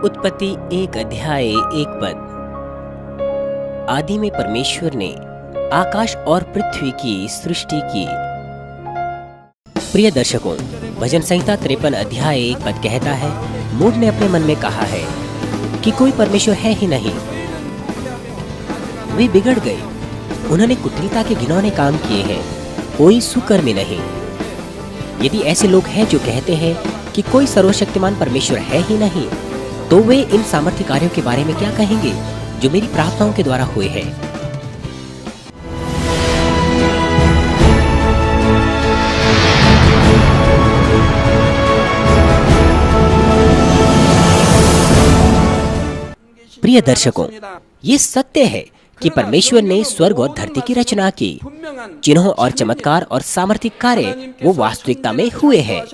उत्पत्ति 1 अध्याय 1 पद। आदि में परमेश्वर ने आकाश और पृथ्वी की सृष्टि की। प्रिय दर्शकों, भजन संहिता 53 अध्याय 1 पद कहता है, मूढ़ ने अपने मन में कहा है कि कोई परमेश्वर है ही नहीं। वे बिगड़ गए, उन्होंने कुटिलता के घिनौने काम किए हैं, कोई सुकर्मी नहीं। यदि ऐसे लोग हैं जो कहते हैं कि कोई सर्वशक्तिमान परमेश्वर है ही नहीं, तो वे इन सामर्थ्य कार्यों के बारे में क्या कहेंगे जो मेरी प्रार्थनाओं के द्वारा हुए हैं। प्रिय दर्शकों, ये सत्य है कि परमेश्वर ने स्वर्ग और धरती की रचना की। चिन्हों और चमत्कार और सामर्थ्य कार्य वो वास्तविकता में हुए हैं।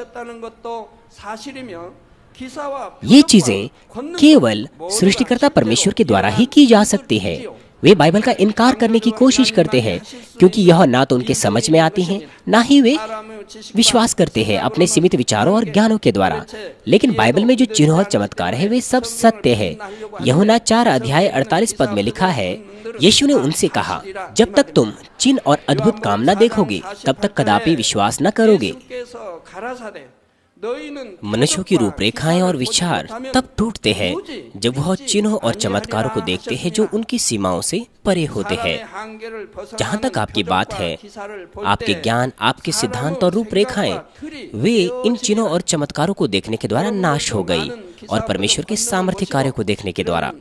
ये चीजें केवल सृष्टिकर्ता परमेश्वर के द्वारा ही की जा सकती है। वे बाइबल का इनकार करने की कोशिश करते हैं, क्योंकि यह ना तो उनके समझ में आती है, ना ही वे विश्वास करते हैं अपने सीमित विचारों और ज्ञानों के द्वारा। लेकिन बाइबल में जो चिन्ह और चमत्कार है वे सब सत्य है। यूहन्ना 4 अध्याय 48 पद में लिखा है, यीशु ने उनसे कहा, जब तक तुम चिन्ह और अद्भुत काम न देखोगे तब तक कदापि विश्वास न करोगे। मनुष्यों की रूपरेखाएं और विचार तब टूटते हैं जब वह चिन्हों और चमत्कारों को देखते हैं जो उनकी सीमाओं से परे होते हैं। जहाँ तक आपकी बात है, आपके ज्ञान, आपके सिद्धांत और रूपरेखाएं वे इन चिन्हों और चमत्कारों को देखने के द्वारा नाश हो गई और परमेश्वर के सामर्थ्य कार्यों को देखने के द्वारा।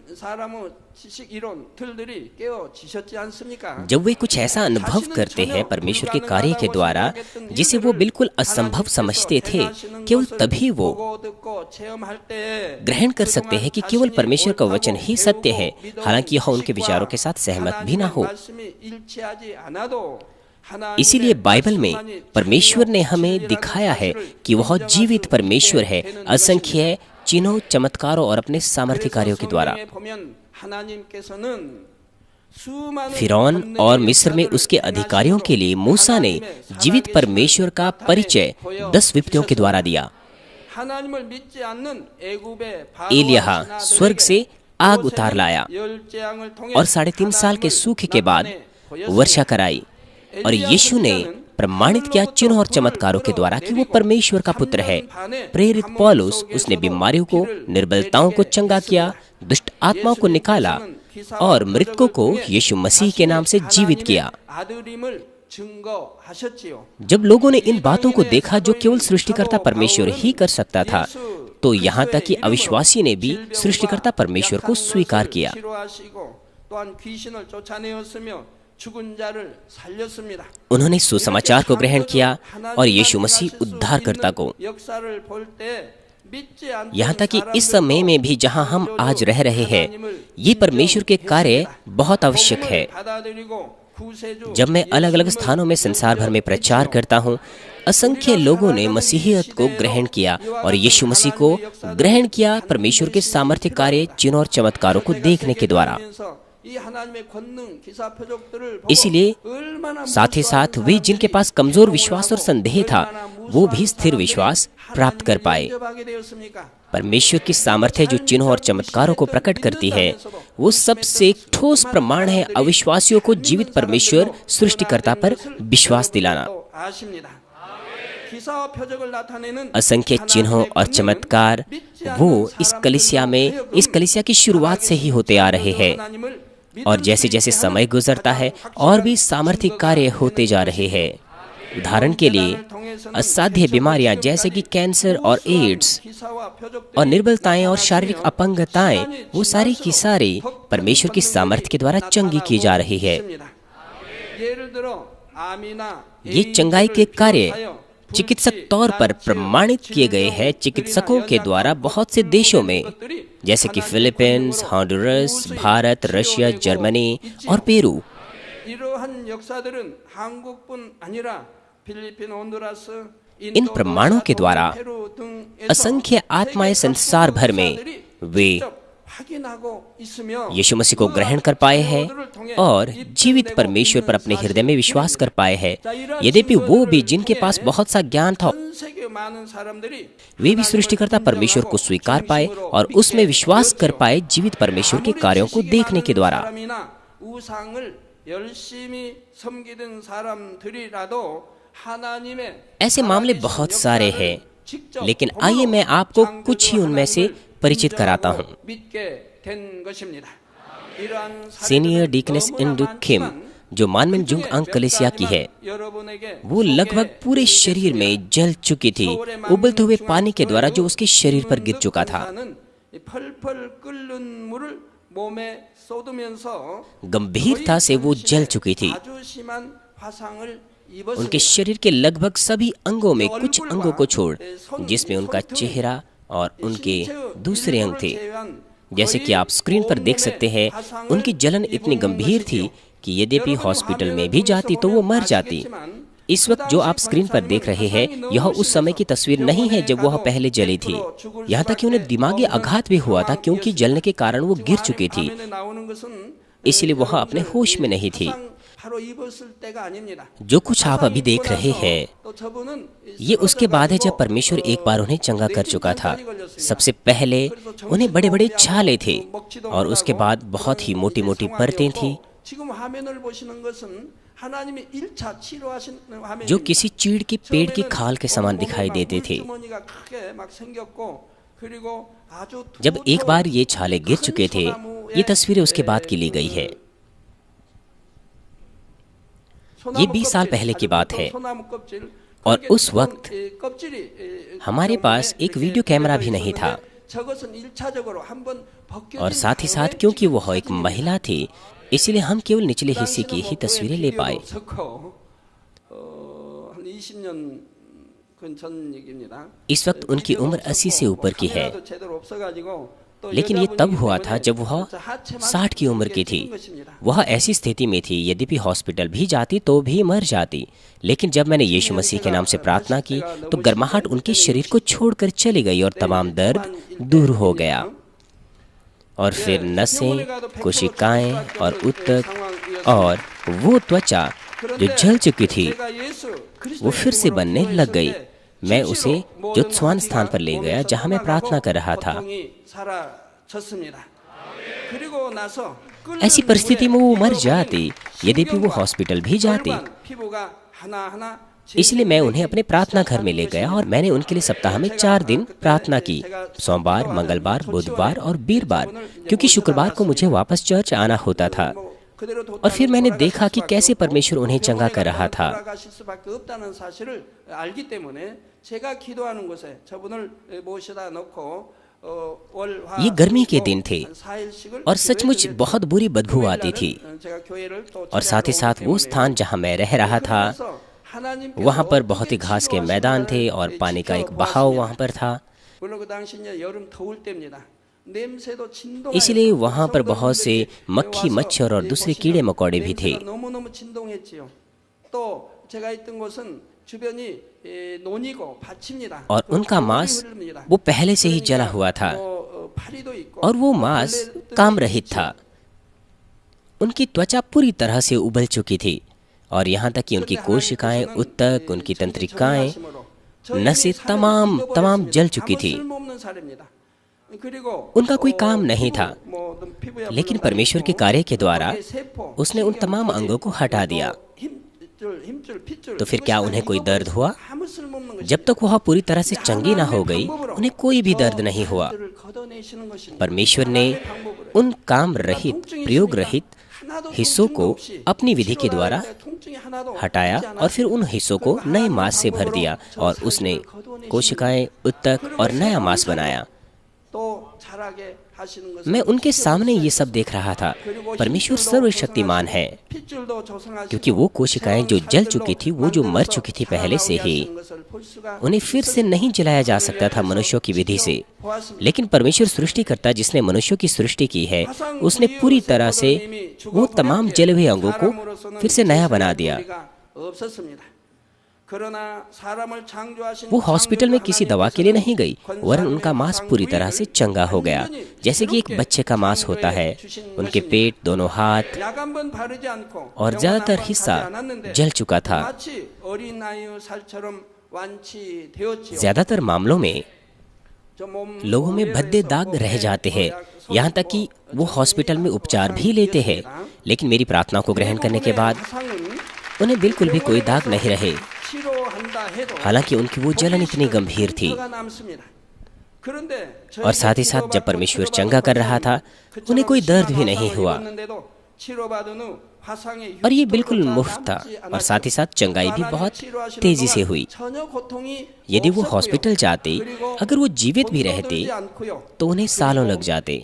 जब वे कुछ ऐसा अनुभव करते हैं परमेश्वर के कार्य के द्वारा जिसे वो बिल्कुल असंभव समझते थे, केवल तभी वो ग्रहण कर सकते हैं कि केवल परमेश्वर का वचन ही सत्य है, हालांकि यह उनके विचारों के साथ सहमत भी ना हो। इसीलिए बाइबल में परमेश्वर ने हमें दिखाया है कि वह जीवित परमेश्वर है, असंख्य चिन्हों, चमत्कारों और अपने सामर्थ्य कार्यों के द्वारा। फिरौन और मिस्र में उसके अधिकारियों के लिए मूसा ने जीवित परमेश्वर का परिचय 10 विपत्तियों के द्वारा दिया। एलिय्याह स्वर्ग से आग उतार लाया और 3.5 साल के सूखे के बाद वर्षा कराई, और यीशु ने प्रमाणित किया चिन्ह और चमत्कारों के द्वारा कि वो परमेश्वर का पुत्र है। प्रेरित पौलुस, उसने बीमारियों को, निर्बलताओं को चंगा किया, दुष्ट आत्माओं को निकाला और मृतकों को यीशु मसीह के नाम से जीवित किया। जब लोगों ने इन बातों को देखा जो केवल सृष्टिकर्ता परमेश्वर ही कर सकता था, तो यहाँ तक कि अविश्वासी ने भी सृष्टिकर्ता परमेश्वर को स्वीकार किया। उन्होंने सुसमाचार को ग्रहण किया और यीशु मसीह उद्धारकर्ता को। यहाँ तक कि इस समय में भी जहाँ हम आज रह रहे हैं, ये परमेश्वर के कार्य बहुत आवश्यक है। जब मैं अलग अलग स्थानों में संसार भर में प्रचार करता हूँ, असंख्य लोगों ने मसीहियत को ग्रहण किया और यीशु मसीह को ग्रहण किया परमेश्वर के सामर्थ्य कार्य, चिन्ह और चमत्कारों को देखने के द्वारा। इसीलिए साथ ही साथ वे जिनके पास कमजोर विश्वास और संदेह था, वो भी स्थिर विश्वास प्राप्त कर पाए। परमेश्वर की सामर्थ्य जो चिन्हों और चमत्कारों को प्रकट करती है, वो सबसे ठोस प्रमाण है अविश्वासियों को जीवित परमेश्वर सृष्टिकर्ता पर विश्वास दिलाना। असंख्य चिन्हों और चमत्कार वो इस कलीसिया की शुरुआत से ही होते आ रहे हैं, और जैसे जैसे समय गुजरता है और भी सामर्थ्य कार्य होते जा रहे हैं। उदाहरण के लिए असाध्य बीमारियां जैसे कि कैंसर और एड्स और निर्बलताएं और शारीरिक अपंगताएं, वो सारी की सारी परमेश्वर की सामर्थ्य के द्वारा चंगी की जा रही है। ये चंगाई के कार्य चिकित्सक तौर पर प्रमाणित किए गए हैं चिकित्सकों के द्वारा बहुत से देशों में, जैसे कि फिलीपींस, हॉन्डुरस, भारत, रशिया, जर्मनी और पेरू। इन प्रमाणों के द्वारा असंख्य आत्माएं संसार भर में वे यीशु मसीह को ग्रहण कर पाए हैं और जीवित परमेश्वर पर अपने हृदय में विश्वास कर पाए हैं। यद्यपि वो भी जिनके पास बहुत सा ज्ञान था वे भी सृष्टिकर्ता परमेश्वर को स्वीकार पाए और उसमें विश्वास कर पाए जीवित परमेश्वर के कार्यों को देखने के द्वारा। ऐसे मामले बहुत सारे हैं, लेकिन आइए मैं आपको कुछ ही उनमें से परिचित कराता हूँ। सीनियर डीकनेस इंदु किम, जो मानमिनजुंग अंग कलेसिया की है, वो लगभग पूरे शरीर में जल चुकी थी, उबलते हुए पानी के द्वारा जो उसके शरीर पर गिर चुका था। गंभीरता से वो जल चुकी थी। उनके शरीर के लगभग सभी अंगों में, कुछ अंगों को छोड़, जिसमें उनका चेहरा और उनके दूसरे अंग थे, जैसे कि आप स्क्रीन पर देख सकते हैं, उनकी जलन इतनी गंभीर थी कि यद्यपि हॉस्पिटल में भी जाती तो वो मर जाती। इस वक्त जो आप स्क्रीन पर देख रहे हैं, यह उस समय की तस्वीर नहीं है जब वह पहले जली थी। यहाँ तक कि उन्हें दिमागी आघात भी हुआ था, क्योंकि जलने के कारण वो गिर चुकी थी, इसलिए वह अपने होश में नहीं थी। जो कुछ आप अभी देख रहे हैं, ये उसके बाद है जब परमेश्वर एक बार उन्हें चंगा कर चुका था। सबसे पहले उन्हें बड़े बड़े छाले थे और उसके बाद बहुत ही मोटी मोटी परतें थी, जो किसी चीड़ के पेड़ की खाल के समान दिखाई देते थे। जब एक बार ये छाले गिर चुके थे, ये तस्वीरें उसके बाद की ली गई है। ये 20 साल पहले की बात है और उस वक्त हमारे पास एक वीडियो कैमरा भी नहीं था, और साथ ही साथ क्योंकि वह एक महिला थी, इसलिए हम केवल निचले हिस्से की ही तस्वीरें ले पाए। इस वक्त उनकी उम्र 80 से ऊपर की है, लेकिन ये तब हुआ था जब वह 60 की उम्र की थी। वह ऐसी स्थिति में थी, यद्यपि हॉस्पिटल भी जाती तो भी मर जाती। लेकिन जब मैंने यीशु मसीह के नाम से प्रार्थना की तो गर्माहट उनके शरीर को छोड़कर चली गई और तमाम दर्द दूर हो गया। और फिर नसें, कोशिकाएं और ऊतक और वो त्वचा जो जल चुकी थी, वो फिर से बनने लग गई। मैं उसे ज्योत्स्वान स्थान पर ले गया जहां मैं प्रार्थना कर रहा था। ऐसी परिस्थिति में वो मर जाती, यद्यपि वो हॉस्पिटल भी जाती। इसलिए मैं उन्हें अपने प्रार्थना घर में ले गया और मैंने उनके लिए सप्ताह में 4 दिन प्रार्थना की, सोमवार, मंगलवार, बुधवार और वीरवार, क्योंकि शुक्रवार को मुझे वापस चर्च आना होता था। और फिर मैंने देखा कि कैसे परमेश्वर उन्हें चंगा कर रहा था। ये गर्मी के दिन थे और सचमुच बहुत बुरी बदबू आती थी। और साथ ही साथ वो स्थान जहां मैं रह रहा था, वहां पर बहुत ही घास के मैदान थे और पानी का एक बहाव वहां पर था। इसलिए वहां पर बहुत से मक्खी, मच्छर और दूसरे कीड़े मकोड़े भी थे। और उनका मांस वो पहले से ही जला हुआ था और वो मांस काम रहित था। उनकी त्वचा पूरी तरह से उबल चुकी थी और यहाँ तक कि उनकी कोशिकाएं, ऊतक, उनकी तंत्रिकाएं, नसें तमाम जल चुकी थी। उनका कोई काम नहीं था, लेकिन परमेश्वर के कार्य के द्वारा उसने उन तमाम अंगों को हटा दिया। तो फिर क्या उन्हें कोई दर्द हुआ? जब तक वह पूरी तरह से चंगी ना हो गई, उन्हें कोई भी दर्द नहीं हुआ। परमेश्वर ने उन काम रहित, प्रयोग रहित हिस्सों को अपनी विधि के द्वारा हटाया और फिर उन हिस्सों को नए मांस से भर दिया और उसने कोशिकाएं, ऊतक और नया मांस बनाया। मैं उनके सामने ये सब देख रहा था। परमेश्वर सर्वशक्तिमान है, क्योंकि वो कोशिकाएं जो जल चुकी थी, वो जो मर चुकी थी पहले से ही, उन्हें फिर से नहीं जलाया जा सकता था मनुष्यों की विधि से। लेकिन परमेश्वर सृष्टिकर्ता जिसने मनुष्यों की सृष्टि की है, उसने पूरी तरह से वो तमाम जले हुए अंगों को फिर से नया बना दिया। वो हॉस्पिटल में किसी दवा के लिए नहीं गई, वरन उनका मांस पूरी तरह से चंगा हो गया, जैसे कि एक बच्चे का मांस होता है। उनके पेट, दोनों हाथ और ज्यादातर हिस्सा जल चुका था। ज्यादातर मामलों में लोगों में भद्दे दाग रह जाते हैं, यहाँ तक कि वो हॉस्पिटल में उपचार भी लेते हैं, लेकिन मेरी प्रार्थना को ग्रहण करने के बाद उन्हें बिल्कुल भी कोई दाग नहीं रहे, हालांकि उनकी वो जलन इतनी गंभीर थी। और साथ ही साथ जब परमेश्वर चंगा कर रहा था, उन्हें कोई दर्द भी नहीं हुआ, और ये बिल्कुल मुफ्त था। और साथ ही साथ चंगाई भी बहुत तेजी से हुई। यदि वो हॉस्पिटल जाते, अगर वो जीवित भी रहते, तो उन्हें सालों लग जाते।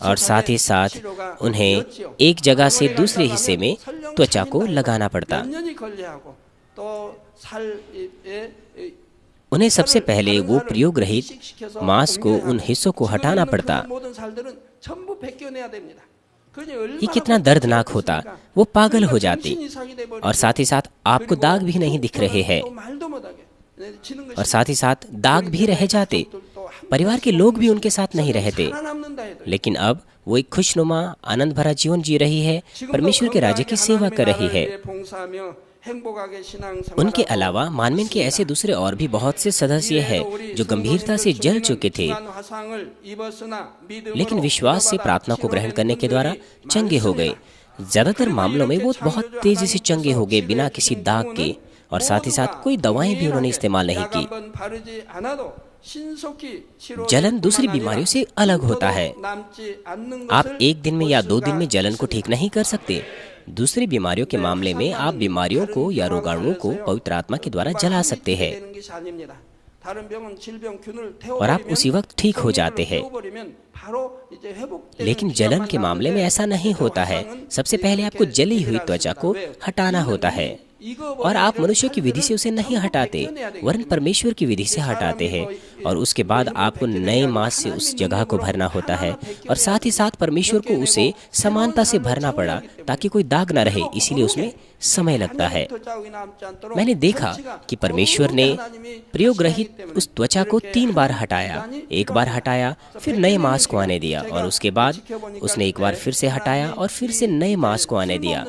और साथ ही साथ उन्हें एक जगह से दूसरे हिस्से में त्वचा को लगाना पड़ता। उन्हें सबसे पहले वो प्रयोग रहित मांस को, उन हिस्सों को हटाना पड़ता। ये कितना दर्दनाक होता, वो पागल हो जाते। और साथ ही साथ आपको दाग भी नहीं दिख रहे हैं, और साथ ही साथ दाग भी रह जाते। परिवार के लोग भी उनके साथ नहीं रहते, लेकिन अब वो एक खुशनुमा आनंद भरा जीवन जी रही है, परमेश्वर के राज्य की सेवा कर रही है। उनके अलावा मानवीन के ऐसे दूसरे और भी बहुत से सदस्य हैं जो गंभीरता से जल चुके थे, लेकिन विश्वास से प्रार्थना को ग्रहण करने के द्वारा चंगे हो गए। ज्यादातर मामलों में वो बहुत तेजी से चंगे हो गए बिना किसी दाग के, और साथ ही साथ कोई दवाएं भी उन्होंने इस्तेमाल नहीं की। जलन दूसरी बीमारियों से अलग होता है। आप एक दिन में या 2 दिन में जलन को ठीक नहीं कर सकते। दूसरी बीमारियों के मामले में आप बीमारियों को या रोगाणुओं को पवित्र आत्मा के द्वारा जला सकते हैं, और आप उसी वक्त ठीक हो जाते हैं। लेकिन जलन के मामले में ऐसा नहीं होता है। सबसे पहले आपको जली हुई त्वचा को हटाना होता है, और आप मनुष्य की विधि से उसे नहीं हटाते, वरन परमेश्वर की विधि से हटाते हैं। और उसके बाद आपको नए मांस से उस जगह को भरना होता है, और साथ ही साथ परमेश्वर को उसे समानता से भरना पड़ा ताकि कोई दाग न रहे, इसीलिए उसमें समय लगता है। मैंने देखा कि परमेश्वर ने प्रयोग रहित उस त्वचा को 3 बार हटाया। एक बार हटाया, फिर नए मांस को आने दिया, और उसके बाद उसने एक बार फिर से हटाया और फिर से नए मांस को आने दिया,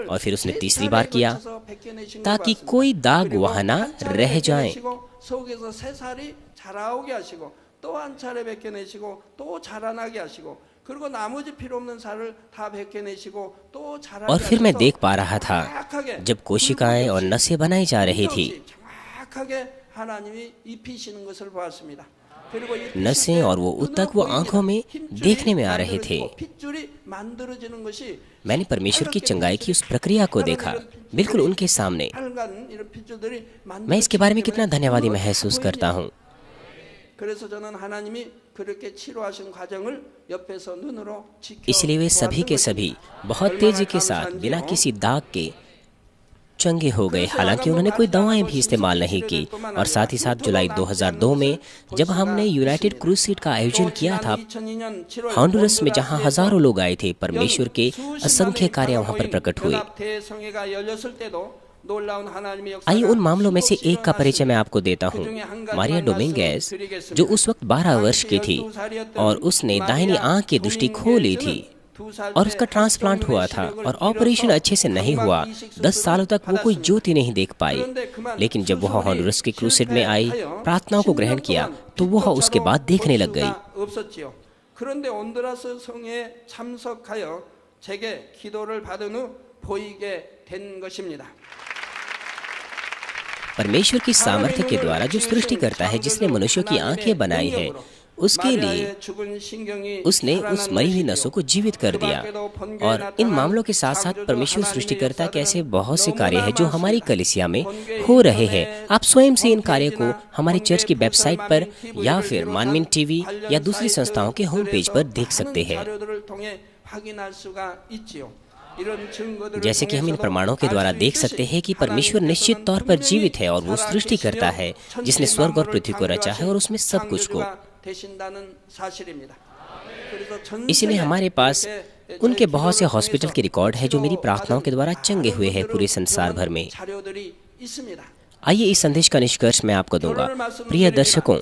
और फिर उसने तीसरी बार किया ताकि कोई दाग वहां न रह जाए। और फिर मैं देख पा रहा था जब कोशिकाएं और नसें बनाई जा रही थी, नसें और वो ऊतक वो आंखों में देखने में आ रहे थे। मैंने परमेश्वर की चंगाई की उस प्रक्रिया को देखा, बिल्कुल उनके सामने। मैं इसके बारे में कितना धन्यवादी महसूस करता हूँ। इसलिए वे सभी के सभी बहुत तेजी के साथ बिना किसी दाग के चंगे हो गए, हालांकि उन्होंने कोई दवाएं भी इस्तेमाल नहीं की। और साथ ही साथ जुलाई 2002 में जब हमने यूनाइटेड क्रूसेड का आयोजन किया था हॉन्डुरस में, जहां हजारों लोग आए थे, परमेश्वर के असंख्य कार्य वहां पर प्रकट हुए। आइए उन मामलों में से एक का परिचय मैं आपको देता हूँ। मारिया डोमिंगेज, जो उस वक्त 12 वर्ष की थी, और उसने दाहिनी आंख की दृष्टि खो ली थी, और उसका ट्रांसप्लांट हुआ था, और ऑपरेशन अच्छे से नहीं हुआ। 10 सालों तक वो कोई ज्योति नहीं देख पाई। लेकिन जब वह हॉन्डुरस के क्रूसेड में आई, प्रार्थनाओं को ग्रहण किया, तो वह उसके बाद देखने लग गई। परमेश्वर की सामर्थ्य के द्वारा जो सृष्टि करता है, जिसने मनुष्यों की आंखें बनाई है, उसके लिए उसने उस मरी हुई नसों को जीवित कर दिया। और इन मामलों के साथ साथ परमेश्वर सृष्टिकर्ता के ऐसे बहुत से कार्य हैं जो हमारी कलीसिया में हो रहे हैं। आप स्वयं से इन कार्य को हमारी चर्च की वेबसाइट पर या फिर मानवीन टीवी या दूसरी संस्थाओं के होम पेज पर देख सकते हैं। जैसे कि हम इन प्रमाणों के द्वारा देख सकते हैं कि परमेश्वर निश्चित तौर पर जीवित है, और वो सृष्टि करता है जिसने स्वर्ग और पृथ्वी को रचा है और उसमें सब कुछ को। इसलिए हमारे पास उनके बहुत से हॉस्पिटल के रिकॉर्ड है जो मेरी प्रार्थनाओं के द्वारा चंगे हुए हैं पूरे संसार भर में। आइए इस संदेश का निष्कर्ष मैं आपको दूंगा। प्रिय दर्शकों,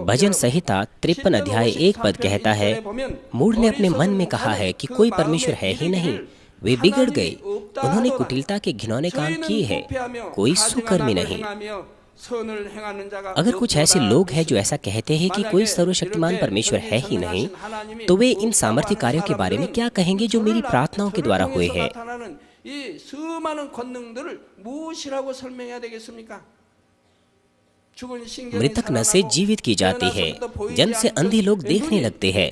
भजन संहिता 53 अध्याय 1 पद कहता है, मूढ़ ने अपने मन में कहा है कि कोई परमेश्वर है ही नहीं, वे बिगड़ गए, उन्होंने कुटिलता के घिनौने काम किए हैं, कोई सुकर्मी नहीं। अगर कुछ ऐसे लोग हैं जो ऐसा कहते हैं कि कोई सर्वशक्तिमान परमेश्वर है ही नहीं, तो वे इन सामर्थ्य कार्यों के बारे में क्या कहेंगे जो मेरी प्रार्थनाओं के द्वारा हुए हैं? मृतक नसें जीवित की जाती है, जन्म से अंधे लोग देखने लगते हैं,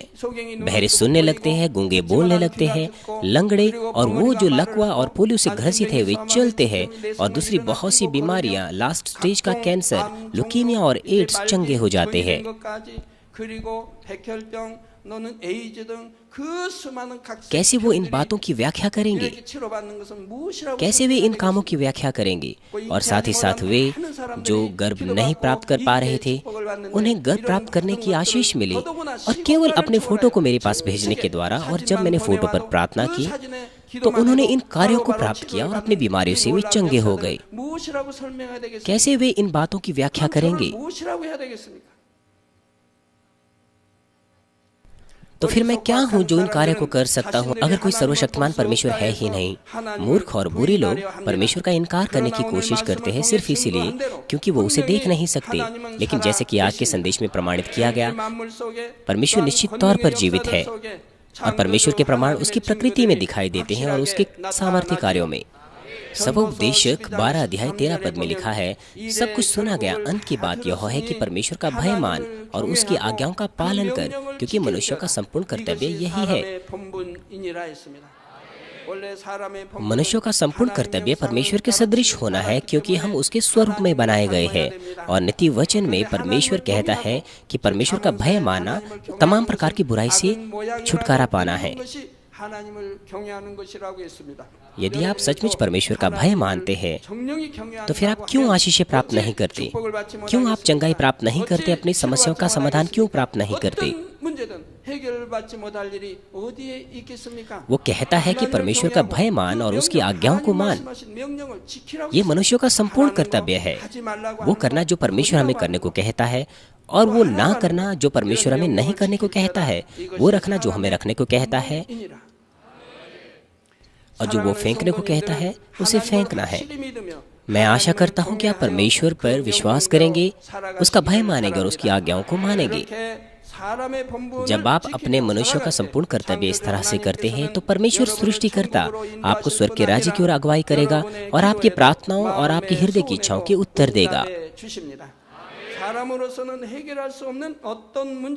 बहरे सुनने लगते हैं, गूंगे बोलने लगते हैं, लंगड़े और वो जो लकवा और पोलियो से ग्रसित है वे चलते हैं, और दूसरी बहुत सी बीमारियां, लास्ट स्टेज का कैंसर, लुकीमिया और एड्स चंगे हो जाते हैं। कैसे वो इन बातों की व्याख्या करेंगे? कैसे वे इन कामों की व्याख्या करेंगे? और साथ ही साथ वे जो गर्भ नहीं प्राप्त कर पा रहे थे, उन्हें गर्भ प्राप्त करने की आशीष मिली, और केवल अपने फोटो को मेरे पास भेजने के द्वारा। और जब मैंने फोटो पर प्रार्थना की तो उन्होंने इन कार्यों को प्राप्त किया और अपनी बीमारियों से वे चंगे हो गए। कैसे वे इन बातों की व्याख्या करेंगे? तो फिर मैं क्या हूँ जो इन कार्य को कर सकता हूँ अगर कोई सर्वशक्तिमान परमेश्वर है ही नहीं? मूर्ख और बुरे लोग परमेश्वर का इनकार करने की कोशिश करते हैं सिर्फ इसीलिए क्योंकि वो उसे देख नहीं सकते। लेकिन जैसे कि आज के संदेश में प्रमाणित किया गया, परमेश्वर निश्चित तौर पर जीवित है, और परमेश्वर के प्रमाण उसकी प्रकृति में दिखाई देते हैं और उसके सामर्थ्य कार्यों में। सबोपदेशक 12 अध्याय 13 पद में लिखा है, सब कुछ सुना गया, अंत की बात यह है कि परमेश्वर का भय मान और उसकी आज्ञाओं का पालन कर, क्योंकि मनुष्यों का संपूर्ण कर्तव्य यही है। मनुष्यों का संपूर्ण कर्तव्य परमेश्वर के सदृश होना है, क्योंकि हम उसके स्वरूप में बनाए गए हैं। और नीति वचन में परमेश्वर कहता है कि परमेश्वर का भय मानना तमाम प्रकार की बुराई से छुटकारा पाना है। यदि आप सचमुच परमेश्वर का भय मानते हैं तो फिर आप क्यों आशीषें प्राप्त नहीं करते? क्यों आप चंगाई प्राप्त नहीं करते? अपनी समस्याओं का समाधान क्यों प्राप्त नहीं करते? वो कहता है कि परमेश्वर का भय मान और उसकी आज्ञाओं को मान। ये मनुष्यों का संपूर्ण कर्तव्य है, वो करना जो परमेश्वर हमें करने को कहता है, और वो ना करना जो परमेश्वर हमें नहीं करने को कहता है, वो रखना जो हमें रखने को कहता है, और जो वो फेंकने को कहता है उसे फेंकना है। मैं आशा करता हूँ कि आप परमेश्वर पर विश्वास करेंगे, उसका भय मानेंगे और उसकी आज्ञाओं को मानेंगे। जब आप अपने मनुष्यों का संपूर्ण कर्तव्य इस तरह से करते हैं तो परमेश्वर सृष्टिकर्ता आपको स्वर्ग के राज्य की ओर अगुवाई करेगा और आपकी प्रार्थनाओं और आपकी हृदय की इच्छाओं के उत्तर देगा।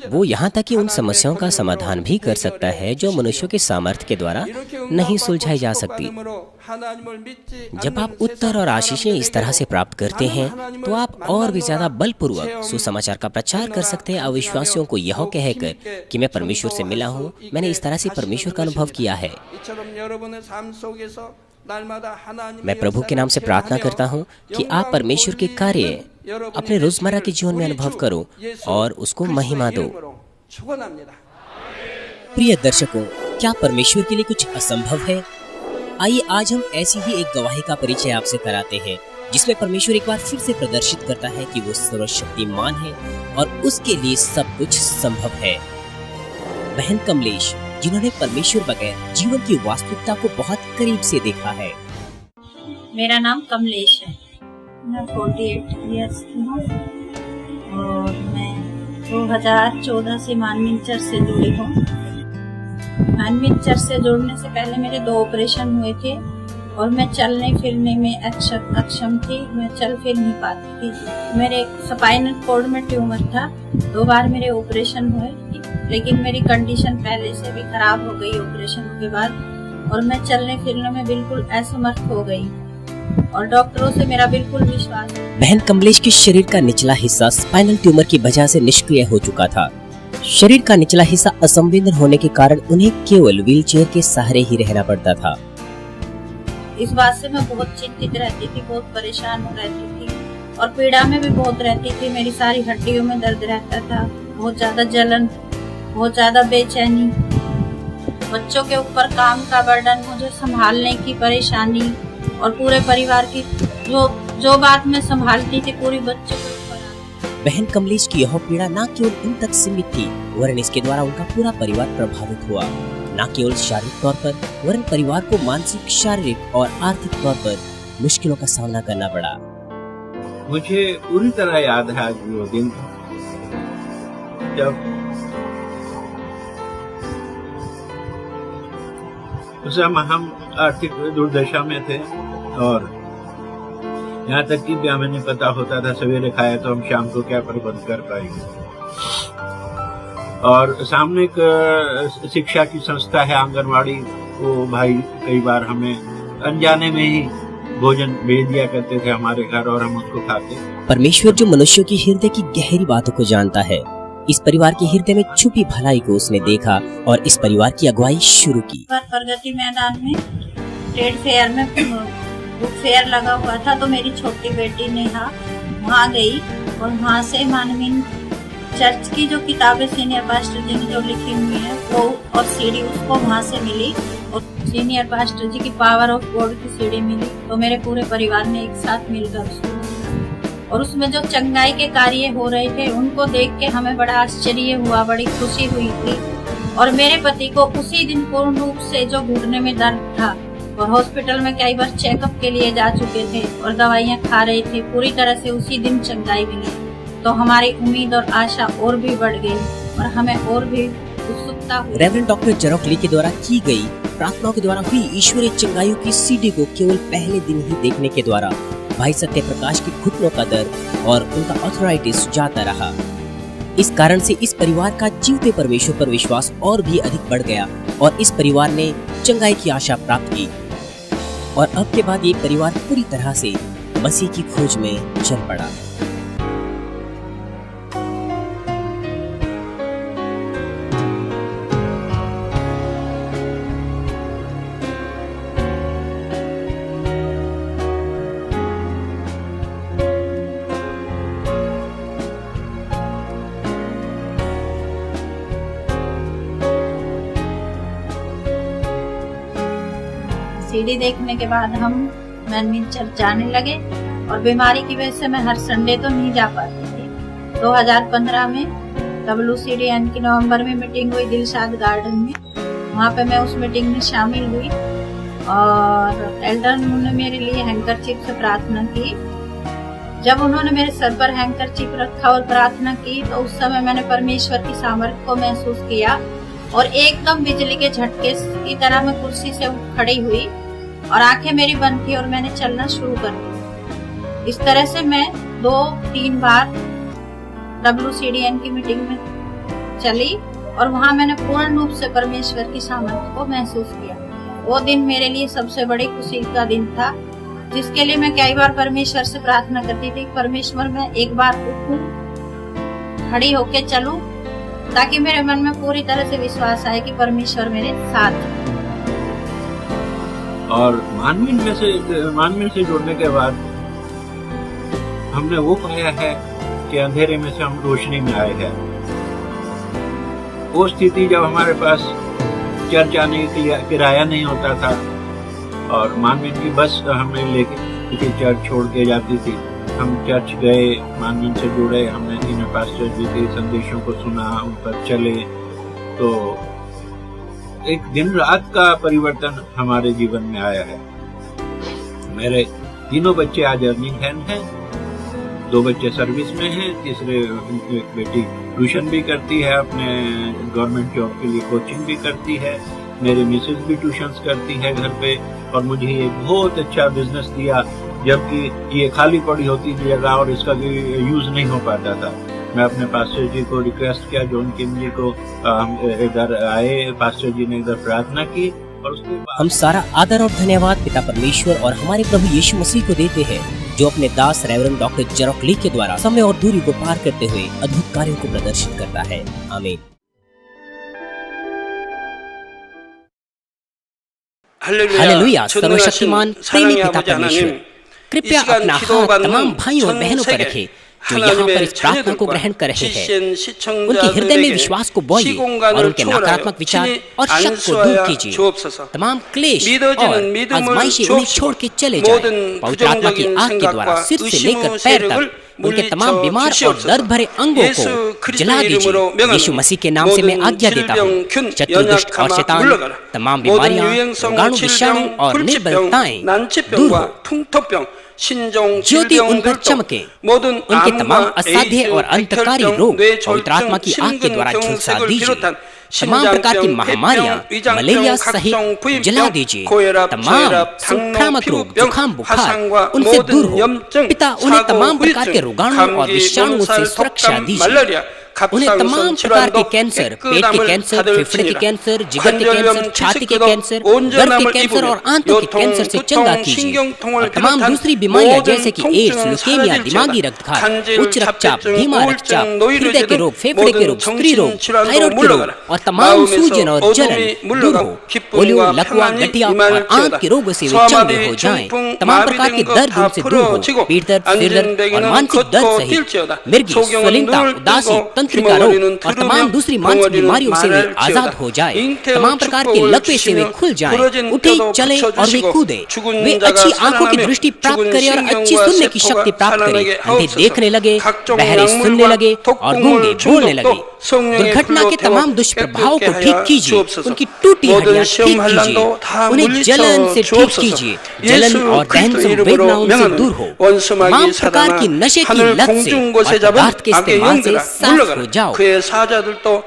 वो यहाँ तक कि उन समस्याओं का समाधान भी कर सकता है जो मनुष्यों के सामर्थ्य के द्वारा नहीं सुलझाई जा सकती। जब आप उत्तर और आशीषें इस तरह से प्राप्त करते हैं तो आप और भी ज्यादा बलपूर्वक सुसमाचार का प्रचार कर सकते हैं, अविश्वासियों को यह कहकर कि मैं परमेश्वर से मिला हूँ, मैंने इस तरह से परमेश्वर का अनुभव किया है। मैं प्रभु के नाम से प्रार्थना करता हूँ कि आप परमेश्वर के कार्य अपने रोजमर्रा के जीवन में अनुभव करो और उसको महिमा दो। प्रिय दर्शकों, क्या परमेश्वर के लिए कुछ असंभव है? आइए आज हम ऐसी ही एक गवाही का परिचय आपसे कराते हैं जिसमें परमेश्वर एक बार फिर से प्रदर्शित करता है कि वो सर्वशक्तिमान है और उसके लिए सब कुछ संभव है। बहन कमलेश, जिन्होंने परमेश्वर बगैर जीवन की वास्तविकता को बहुत करीब से देखा है। मेरा नाम कमलेश है, मैं 48 इयर्स की हूँ और मैं 2014 से मानवीय चर्च से जुड़ी हूँ। मानवीय चर्च से जुड़ने से पहले मेरे 2 ऑपरेशन हुए थे और मैं चलने फिरने में अक्षम थी, मैं चल फिर नहीं पाती थी। मेरे स्पाइनल कॉर्ड में ट्यूमर था, 2 बार मेरे ऑपरेशन हुए, लेकिन मेरी कंडीशन पहले से भी खराब हो गई ऑपरेशन के बाद और मैं चलने फिरने में बिल्कुल असमर्थ हो गई और डॉक्टरों से मेरा बिल्कुल विश्वास है। बहन कमलेश के शरीर का निचला हिस्सा स्पाइनल ट्यूमर की वजह से निष्क्रिय हो चुका था। शरीर का निचला हिस्सा असंवेदन होने के कारण उन्हें केवल व्हीलचेयर के सहारे ही रहना पड़ता था। इस बात से मैं बहुत चिंतित रहती थी, बहुत परेशान हो रहती थी और पीड़ा में भी बहुत रहती थी। मेरी सारी हड्डियों में दर्द रहता था, बहुत ज्यादा जलन, बहुत ज्यादा बेचैनी, बच्चों के ऊपर काम का बर्डन, मुझे संभालने की परेशानी और पूरे परिवार की जो बात मैं संभालती थी पूरी बच्चों के ऊपर। बहन कमलेश की यह पीड़ा न केवल उन तक सीमित थी वरन इसके द्वारा उनका पूरा परिवार प्रभावित हुआ। न केवल शारीरिक तौर पर वरन परिवार को मानसिक, शारीरिक और आर्थिक तौर पर मुश्किलों का सामना करना पड़ा। मुझे पूरी तरह याद है आज वो दिन जब उस समय हम आर्थिक दुर्दशा में थे और यहाँ तक कि भी हमें नहीं पता होता था सवेरे खाया तो हम शाम को क्या प्रबंध कर पाएंगे। और सामने एक शिक्षा की संस्था है आंगनवाड़ी, वो भाई कई बार हमें अनजाने में ही भोजन भेज दिया करते थे हमारे घर और हम उसको खाते। परमेश्वर जो मनुष्यों की हृदय की गहरी बातों को जानता है, इस परिवार के हृदय में छुपी भलाई को उसने देखा और इस परिवार की अगुवाई शुरू की। प्रगति मैदान में ट्रेड फेयर में बुक फेयर लगा हुआ था, तो मेरी छोटी बेटी नेहा वहाँ गई और वहाँ से मानवीन चर्च की जो किताबें सीनियर पास्टर जी ने जो लिखी हुई है वो और सीडी उसको वहाँ से मिली और सीनियर पास्टर जी की पावर ऑफ गॉड की सीडी मिली। तो मेरे पूरे परिवार ने एक साथ मिलकर उसको और उसमें जो चंगाई के कार्य हो रहे थे उनको देख के हमें बड़ा आश्चर्य हुआ, बड़ी खुशी हुई थी। और मेरे पति को उसी दिन पूर्ण रूप से जो घुटने में दर्द था और हॉस्पिटल में कई बार चेकअप के लिए जा चुके थे और दवाइयाँ खा रहे थे, पूरी तरह से उसी दिन चंगाई मिली। तो हमारी उम्मीद और आशा और भी बढ़ गई और हमें और भी उत्सुकता हुई। रेवरेंड डॉक्टर जेरोक ली के द्वारा की गई प्रार्थनाओं के द्वारा हुई ईश्वरीय चंगाइयों की सीडी को केवल पहले दिन ही देखने के द्वारा भाई सत्य प्रकाश के घुटनों का दर्द और उनका आर्थराइटिस जाता रहा। इस कारण से इस परिवार का जीवते परमेश्वर पर विश्वास और भी अधिक बढ़ गया और इस परिवार ने चंगाई की आशा प्राप्त की और अब के बाद ये परिवार पूरी तरह से मसीह की खोज में चल पड़ा। सीडी देखने के बाद हम मानवीन चर्च जाने लगे और बीमारी की वजह से मैं हर संडे तो नहीं जा पाती थी। 2015 में WCDN की नवंबर में मीटिंग हुई दिलशाद गार्डन में, वहाँ पे मैं उस मीटिंग में शामिल हुई और एल्डर ने मेरे लिए हैंकरचीफ से प्रार्थना की। जब उन्होंने मेरे सर पर हैंकरचीफ रखा और प्रार्थना की तो उस समय मैंने परमेश्वर की सामर्थ्य को महसूस किया और एकदम बिजली के झटके की तरह मैं कुर्सी से उठ खड़ी हुई और आंखें मेरी बंद थी और मैंने चलना शुरू कर दिया। इस तरह से मैं 2-3 बार WCDN की मीटिंग में चली और वहाँ मैंने पूर्ण रूप से परमेश्वर की सामर्थ्य को महसूस किया। वो दिन मेरे लिए सबसे बड़ी खुशी का दिन था, जिसके लिए मैं कई बार परमेश्वर से प्रार्थना करती थी, परमेश्वर मैं एक बार उठूं, खड़ी होके चलूं, ताकि मेरे मन में पूरी तरह से विश्वास आए कि परमेश्वर मेरे साथ है। और मानवीन से जुड़ने के बाद हमने वो पाया है कि अंधेरे में से हम रोशनी में आए हैं। वो स्थिति जब हमारे पास चर्च आने के लिए किराया नहीं होता था और मानवीन की बस हमें लेके चर्च छोड़ के जाती थी, हम चर्च गए, मानवीन से जुड़े, हमने इन पास्टर जी के संदेशों को सुना, उन पर चले, तो एक दिन रात का परिवर्तन हमारे जीवन में आया है। मेरे तीनों बच्चे आज अर्निंग हैंड हैं, 2 बच्चे सर्विस में हैं, तीसरे एक बेटी ट्यूशन भी करती है, अपने गवर्नमेंट जॉब के लिए कोचिंग भी करती है, मेरी मिसेज भी ट्यूशंस करती है घर पे और मुझे एक बहुत अच्छा बिजनेस दिया, जबकि ये खाली पड़ी होती थी जगह और इसका यूज नहीं हो पाता था। मैं अपने पास्टर जी को रिक्वेस्ट किया, जॉन किम जी को, इधर आए, पास्टर जी ने इधर प्रार्थना की और उसके बाद हम सारा आदर और धन्यवाद पिता परमेश्वर और हमारे प्रभु यीशु मसीह को देते हैं, जो अपने दास रेवरेंड डॉक्टर जेरोक ली के द्वारा समय और दूरी को पार करते हुए अद्भुत कार्यों को प्रदर्शित करता है। आमीन। हालेलुया। सर्वशक्तिमान प्रेमी पिता परमेश्वर, कृपया अपना हाथ तमाम भाइयों और बहनों पर रखें जो यहाँ पर इस प्रार्थना को ग्रहण कर रहे हैं। उनके हृदय में विश्वास को बोइए और उनके नकारात्मक विचार और शक को दूर कीजिए। तमाम क्लेश और आजमाइशें उन्हें छोड़ के चले जाएं। पवित्र आत्मा की आग के द्वारा सिर से लेकर पैर तक उनके तमाम बीमार और दर्द भरे अंगों को जला दीजिए। यीशु मसीह के नाम से मैं आज्ञा देता हूँ, शत्रुदुष्ट और शैतान, तमाम बीमारियां, रोगाणु, विषाणु और निर्बलताएं दूर हो। ज्योति उन पर चमके, उनके तमाम असाध्य और अंतकारी रोग पवित्र आत्मा की आग के द्वारा झुलसा दीजिए। तमाम प्रकार की महामारियां, मलेरिया सहित जला दीजिए। तमाम संक्रामक रोग, जुकाम, बुखार उनसे दूर हो। पिता, उन्हें तमाम प्रकार के रोगाणु और विषाणुओं से सुरक्षा दीजिए। उन्हें तमाम प्रकार के कैंसर, पेट के कैंसर, फेफड़े के कैंसर, जिगर के कैंसर, छाती के कैंसर, गर्भ के कैंसर और आंतों के कैंसर से चंगा कीजिए। और तमाम दूसरी बीमारियां जैसे कि एड्स, ल्यूकेमिया, दिमागी रक्तघात, उच्च रक्तचाप, धीमा रक्तचाप, हृदय के रोग, फेफड़े के रोग, स्त्री रोग, थायराइड के रोग और तमाम सूजन और जलन दूर हो। पोलियो, लकवा, गठिया और आंत के रोगों से वे चंगे हो जाएं। तमाम प्रकार के दर्द उनसे दूर हो। पीठ दर्द, सिर दर्द और मानसिक दर्द सहित मिर्गी, स्वलीनता, उदासी, तंत्रिका रोग और तमाम दूसरी मानसिक बीमारियों से वे आजाद हो जाए। तमाम प्रकार के लकवे से वे खुल जाएं, उठे, चले और वे कूदे। वे अच्छी आंखों की दृष्टि प्राप्त करें और अच्छी सुनने की शक्ति प्राप्त करें। अंधे देखने लगे, बहरे सुनने लगे और गूंगे बोलने लगे। दुर्घटना के तमाम दुष्प्रभावों को ठीक कीजिए। उनकी टूटी हड्डियां ठीक कीजिए। उन्हें जलन से ठीक कीजिए। जलन और दहन संवेदनाओं से दूर हो। तमाम प्रकार की नशे की लत से और पदार्थ के इस्तेमाल से साफ हो जाओ।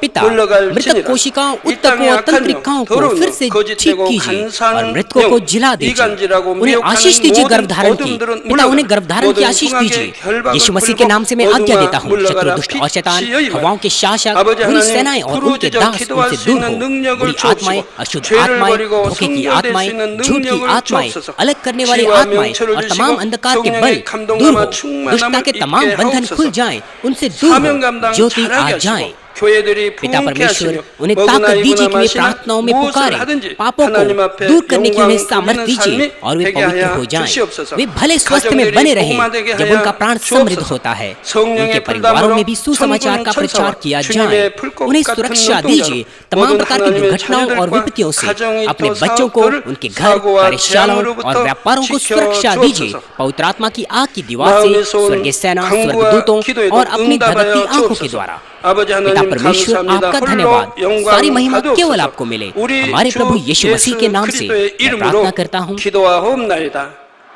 पिता, मृतक कोशिकाओं, उत्तकों और तंत्रिकाओं को फिर से ठीक कीजिए और मृतकों को जिला दीजिए। उन्हें आशीष दीजिए गर्भधारण की। पिता, उन्हें गर्भधारण की आशीष दीजिए। यीशु मसीह के नाम से मैं आज्ञा देता हूँ, शत्रु, दुष्ट और शैतान, हवाओं के शासक, बुरी सेनाएं और उनके दास उनसे दूर हो। बुरी आत्माएं, अशुद्ध आत्माएं, धोखे की आत्माएं, झूठ की आत्माएं, अलग करने वाली आत्माएं और तमाम अंधकार के बल दूर हो। दुष्टता के तमाम बंधन खुल जाएं, उनसे दूर हो, ज्योति आ जाए। पिता परमेश्वर, उन्हें ताकत दीजिए कि वे प्रार्थनाओं में पुकारें। पापों को दूर करने की उन्हें सामर्थ्य दीजिए और वे पवित्र हो जाएं। वे भले स्वस्थ में बने रहें जब उनका प्राण समृद्ध होता है। उनके परिवारों में भी सुसमाचार का प्रचार किया जाए। उन्हें सुरक्षा दीजिए तमाम प्रकार की दुर्घटनाओं और विपत्तियों से। अपने बच्चों को, उनके घर, कार्यशालाओं और व्यापारों को सुरक्षा दीजिए। पवित्र आत्मा की आग की दीवार से, स्वर्गीय सेना, स्वर्गदूतों और अपनी धधकती आंखों के द्वारा। पिता परमेश्वर, आपका धन्यवाद। सारी महिमा केवल आपको मिले। हमारे प्रभु यीशु मसीह के नाम से मैं प्रार्थना करता हूँ,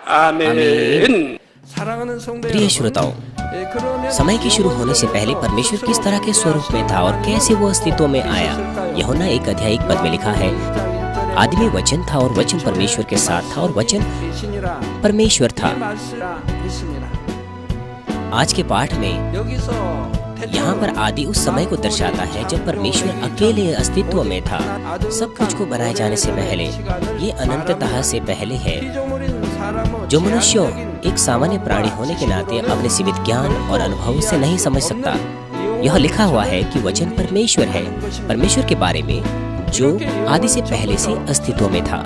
आमीन। प्रिय श्रोताओ, समय के शुरू होने से पहले परमेश्वर किस तरह के स्वरूप में था और कैसे वो अस्तित्व में आया, यूहन्ना 1:1 में लिखा है, आदि में वचन था और वचन परमेश्वर के साथ था और वचन परमेश्वर था। आज के पाठ में यहाँ पर आदि उस समय को दर्शाता है जब परमेश्वर अकेले अस्तित्व में था। सब कुछ को बनाए जाने से पहले, ये अनंततः से पहले है, जो मनुष्य एक सामान्य प्राणी होने के नाते अपने सीमित ज्ञान और अनुभव से नहीं समझ सकता। यह लिखा हुआ है कि वचन परमेश्वर है, परमेश्वर के बारे में जो आदि से पहले से अस्तित्व में था।